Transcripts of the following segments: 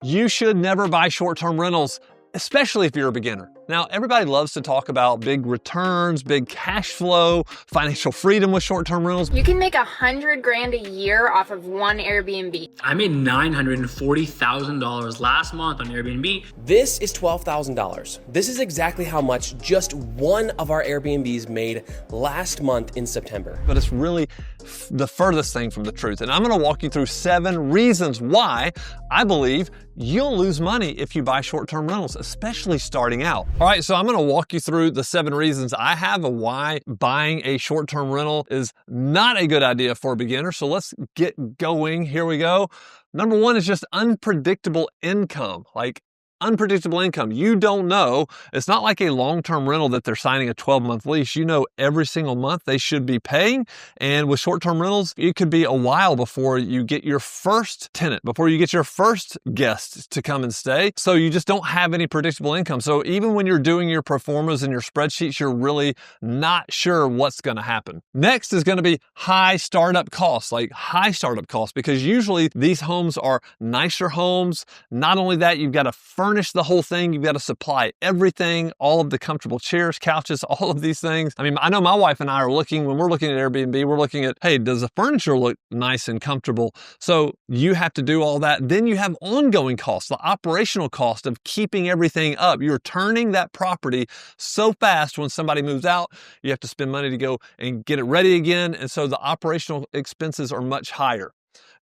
You should never buy short-term rentals, especially if you're a beginner. Now, everybody loves to talk about big returns, big cash flow, financial freedom with short-term rentals. You can make $100 grand a year off of one Airbnb. I made $940,000 last month on Airbnb. This is $12,000. This is exactly how much just one of our Airbnbs made last month in September. But it's really the furthest thing from the truth. And I'm gonna walk you through 7 reasons why I believe you'll lose money if you buy short-term rentals, especially starting out. All right, so I'm gonna walk you through the 7 reasons I have of why buying a short-term rental is not a good idea for a beginner. So let's get going. Here we go. Number 1 is just unpredictable income. Unpredictable income. You don't know. It's not like a long-term rental that they're signing a 12-month lease. You know every single month they should be paying. And with short-term rentals, it could be a while before you get your first tenant, before you get your first guest to come and stay. So you just don't have any predictable income. So even when you're doing your pro formas and your spreadsheets, you're really not sure what's going to happen. Next is going to be high startup costs, because usually these homes are nicer homes. Not only that, you've got to furnish the whole thing. You've got to supply everything, all of the comfortable chairs, couches, all of these things. I mean, I know my wife and I are looking, when we're looking at Airbnb, we're looking at, hey, does the furniture look nice and comfortable? So you have to do all that. Then you have ongoing costs, the operational cost of keeping everything up. You're turning that property so fast when somebody moves out, you have to spend money to go and get it ready again. And so the operational expenses are much higher.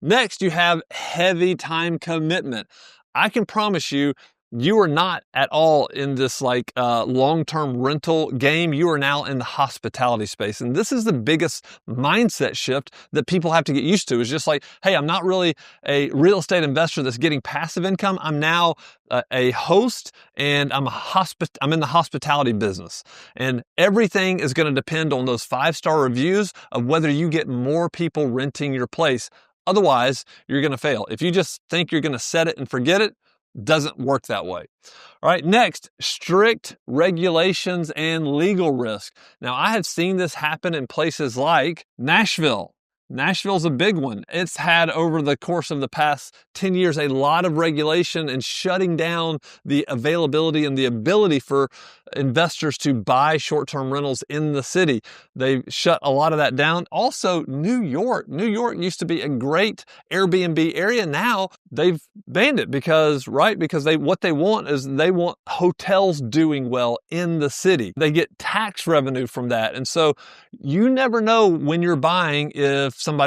Next, you have heavy time commitment. I can promise you, you are not at all in this long-term rental game. You are now in the hospitality space. And this is the biggest mindset shift that people have to get used to. Is just like, hey, I'm not really a real estate investor that's getting passive income. I'm now a host, and I'm in the hospitality business. And everything is going to depend on those 5-star reviews of whether you get more people renting your place. Otherwise, you're going to fail. If you just think you're going to set it and forget it, doesn't work that way. All right, next, strict regulations and legal risk. Now, I have seen this happen in places like Nashville. Nashville's a big one. It's had, over the course of the past 10 years, a lot of regulation and shutting down the availability and the ability for investors to buy short-term rentals in the city. They shut a lot of that down. Also, New York. New York used to be a great Airbnb area. Now they've banned it because what they want is they want hotels doing well in the city. They get tax revenue from that. And so you never know when you're buying if some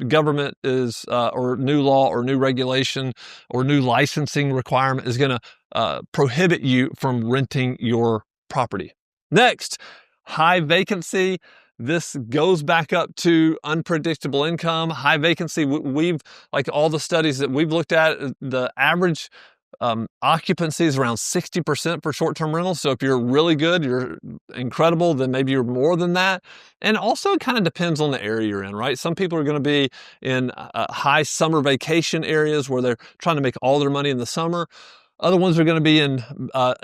government is, or new law or new regulation or new licensing requirement is gonna prohibit you from renting your property. Next, high vacancy. This goes back up to unpredictable income. High vacancy, all the studies that we've looked at, the average occupancy is around 60% for short-term rentals. So if you're really good, you're incredible, then maybe you're more than that. And also it kind of depends on the area you're in, right? Some people are going to be in high summer vacation areas where they're trying to make all their money in the summer. Other ones are going to be in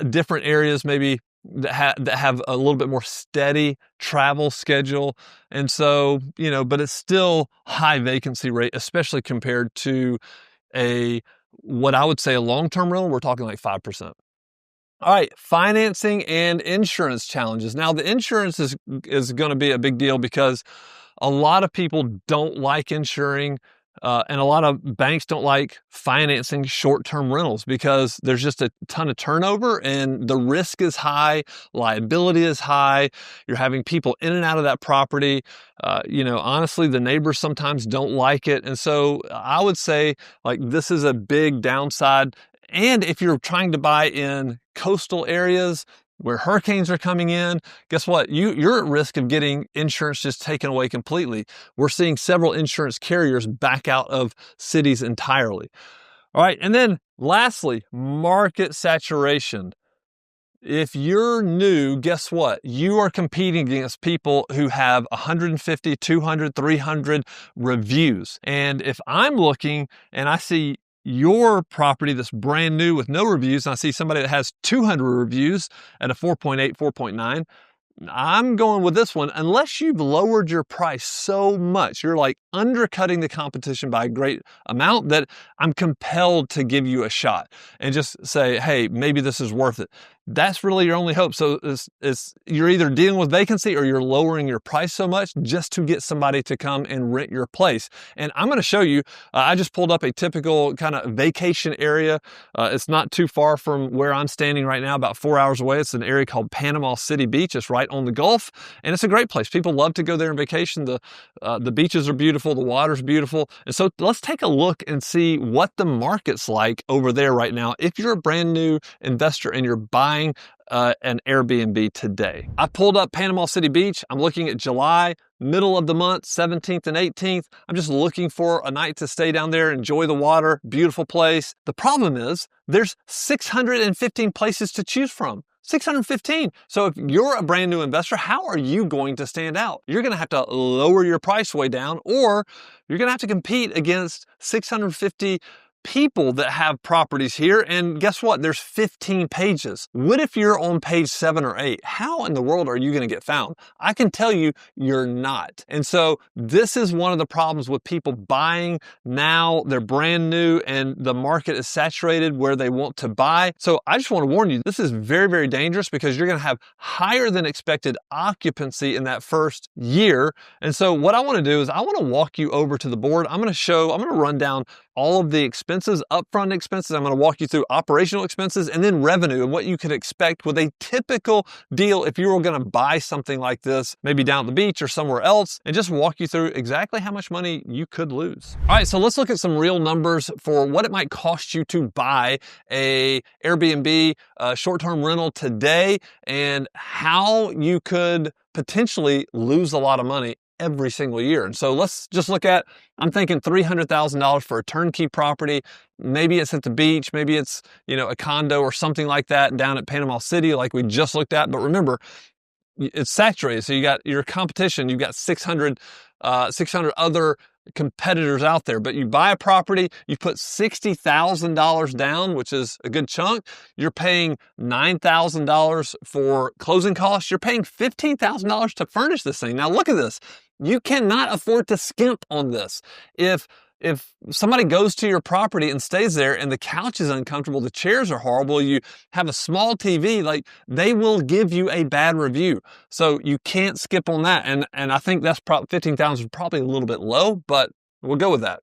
different areas, maybe that have a little bit more steady travel schedule. And so, but it's still high vacancy rate, especially compared to what I would say a long-term rental. We're talking like 5%. All right, financing and insurance challenges. Now, the insurance is going to be a big deal because a lot of people don't like insuring, and a lot of banks don't like financing short-term rentals because there's just a ton of turnover and the risk is high, liability is high. You're having people in and out of that property. Honestly, the neighbors sometimes don't like it. And so I would say this is a big downside. And if you're trying to buy in coastal areas where hurricanes are coming in, guess what? You're at risk of getting insurance just taken away completely. We're seeing several insurance carriers back out of cities entirely. All right, and then lastly, market saturation. If you're new, guess what? You are competing against people who have 150, 200, 300 reviews. And if I'm looking and I see your property that's brand new with no reviews, and I see somebody that has 200 reviews at a 4.8, 4.9, I'm going with this one. Unless you've lowered your price so much, you're like undercutting the competition by a great amount, that I'm compelled to give you a shot and just say, hey, maybe this is worth it. That's really your only hope. So you're either dealing with vacancy or you're lowering your price so much just to get somebody to come and rent your place. And I'm going to show you, I just pulled up a typical kind of vacation area. It's not too far from where I'm standing right now, about 4 hours away. It's an area called Panama City Beach. It's right on the Gulf, and it's a great place. People love to go there on vacation. The beaches are beautiful, the water's beautiful. And so let's take a look and see what the market's like over there right now. If you're a brand new investor and you're buying an Airbnb today. I pulled up Panama City Beach. I'm looking at July, middle of the month, 17th and 18th. I'm just looking for a night to stay down there, enjoy the water, beautiful place. The problem is there's 615 places to choose from. 615. So if you're a brand new investor, how are you going to stand out? You're going to have to lower your price way down, or you're going to have to compete against 650 people that have properties here. And guess what? There's 15 pages. What if you're on page 7 or 8? How in the world are you going to get found? I can tell you, you're not. And so this is one of the problems with people buying now. They're brand new and the market is saturated where they want to buy. So I just want to warn you, this is very, very dangerous because you're going to have higher than expected occupancy in that first year. And so what I want to do is I want to walk you over to the board. I'm going to run down all of the expenses, upfront expenses. I'm going to walk you through operational expenses and then revenue and what you could expect with a typical deal if you were going to buy something like this, maybe down at the beach or somewhere else, and just walk you through exactly how much money you could lose. All right, so let's look at some real numbers for what it might cost you to buy a Airbnb short-term rental today and how you could potentially lose a lot of money every single year. And so let's just look at, I'm thinking $300,000 for a turnkey property. Maybe it's at the beach, maybe it's, a condo or something like that down at Panama City like we just looked at. But remember, it's saturated. So you got your competition, you've got 600 other competitors out there, but you buy a property, you put $60,000 down, which is a good chunk. You're paying $9,000 for closing costs. You're paying $15,000 to furnish this thing. Now look at this. You cannot afford to skimp on this. If somebody goes to your property and stays there and the couch is uncomfortable, the chairs are horrible, you have a small TV, like they will give you a bad review. So you can't skip on that. And I think that's probably 15,000 is probably a little bit low, but we'll go with that.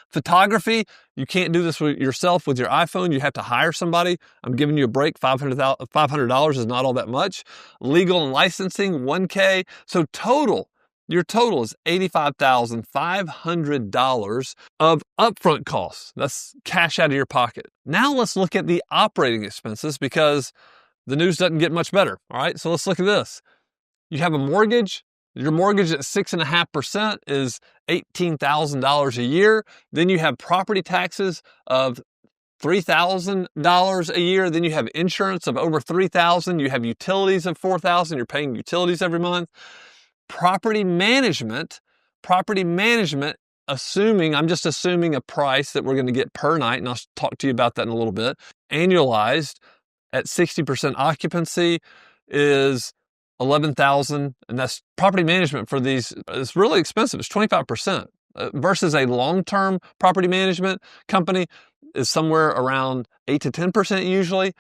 Photography, you can't do this yourself with your iPhone. You have to hire somebody. I'm giving you a break. $500 is not all that much. Legal and licensing, $1K. So your total is $85,500 of upfront costs. That's cash out of your pocket. Now let's look at the operating expenses because the news doesn't get much better. All right, so let's look at this. You have a mortgage. Your mortgage at 6.5% is $18,000 a year. Then you have property taxes of $3,000 a year. Then you have insurance of over $3,000. You have utilities of $4,000. You're paying utilities every month. Property management, I'm just assuming a price that we're going to get per night, and I'll talk to you about that in a little bit. Annualized at 60% occupancy is $11,000, and that's property management for these. It's really expensive. It's 25% versus a long-term property management company is somewhere around 8 to 10% usually.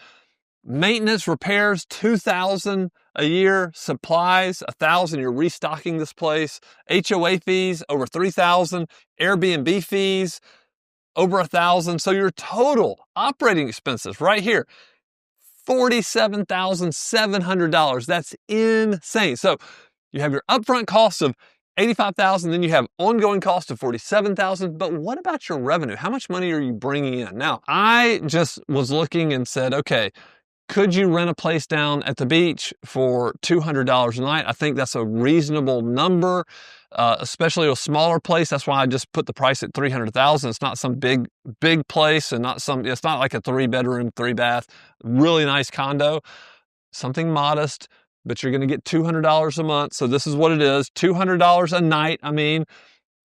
Maintenance, repairs, $2,000 a year. Supplies, $1,000. You're restocking this place. HOA fees, over $3,000. Airbnb fees, over $1,000. So your total operating expenses right here, $47,700. That's insane. So you have your upfront costs of $85,000, then you have ongoing costs of $47,000. But what about your revenue? How much money are you bringing in? Now, I just was looking and said, okay, could you rent a place down at the beach for $200 a night? I think that's a reasonable number, especially a smaller place. That's why I just put the price at $300,000. It's not some big place and it's not like a 3-bedroom, 3-bath, really nice condo, something modest, but you're going to get $200 a month. So this is what it is, $200 a night.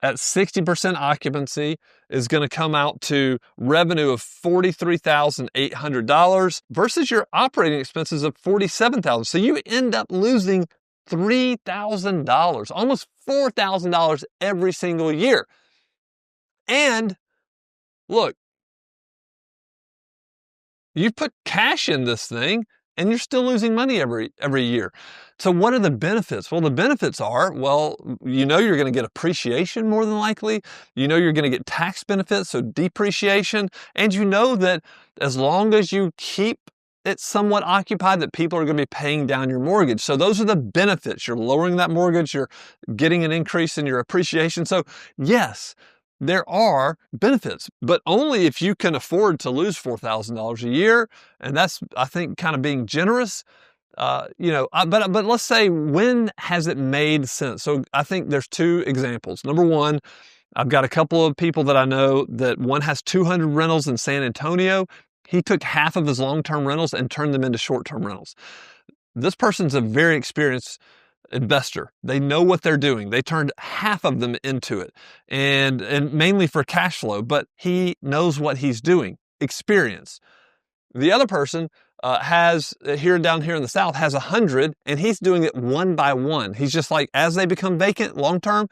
at 60% occupancy is going to come out to revenue of $43,800 versus your operating expenses of $47,000. So you end up losing $3,000, almost $4,000 every single year. And look, you put cash in this thing and you're still losing money every year. So what are the benefits? Well, the benefits are, well, you know you're going to get appreciation more than likely. You know you're going to get tax benefits, so depreciation. And you know that as long as you keep it somewhat occupied, that people are going to be paying down your mortgage. So those are the benefits. You're lowering that mortgage. You're getting an increase in your appreciation. So yes, there are benefits, but only if you can afford to lose $4,000 a year. And that's, I think, kind of being generous. But let's say, when has it made sense? So I think there's two examples. Number one, I've got a couple of people that I know that one has 200 rentals in San Antonio. He took half of his long-term rentals and turned them into short-term rentals. This person's a very experienced investor. They know what they're doing. They turned half of them into it, and mainly for cash flow, but he knows what he's doing. Experience. The other person has down here in the South has 100, and he's doing it one by one. He's just like, as they become vacant long term,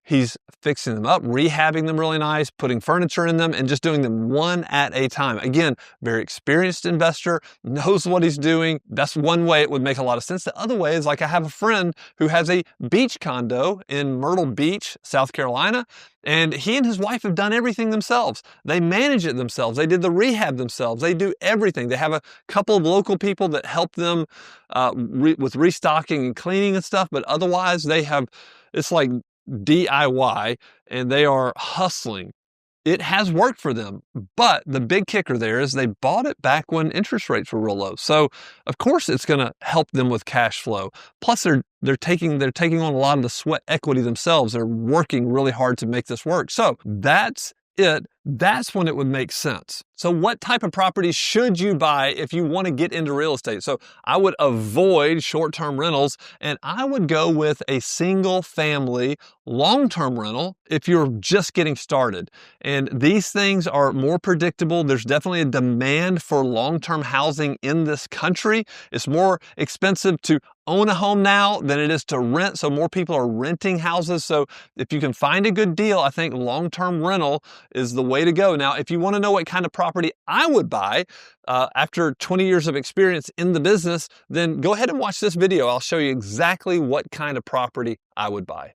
he's fixing them up, rehabbing them really nice, putting furniture in them, and just doing them one at a time. Again, very experienced investor, knows what he's doing. That's one way it would make a lot of sense. The other way is, like, I have a friend who has a beach condo in Myrtle Beach, South Carolina, and he and his wife have done everything themselves. They manage it themselves. They did the rehab themselves. They do everything. They have a couple of local people that help them with restocking and cleaning and stuff, but otherwise it's like DIY, and they are hustling. It has worked for them, but the big kicker there is they bought it back when interest rates were real low. So of course it's going to help them with cash flow. Plus they're taking on a lot of the sweat equity themselves. They're working really hard to make this work. So that's it. That's when it would make sense. So what type of property should you buy if you want to get into real estate? So I would avoid short-term rentals, and I would go with a single family long-term rental if you're just getting started. And these things are more predictable. There's definitely a demand for long-term housing in this country. It's more expensive to own a home now than it is to rent. So more people are renting houses. So if you can find a good deal, I think long-term rental is the way to go. Now, if you want to know what kind of property I would buy after 20 years of experience in the business, then go ahead and watch this video. I'll show you exactly what kind of property I would buy.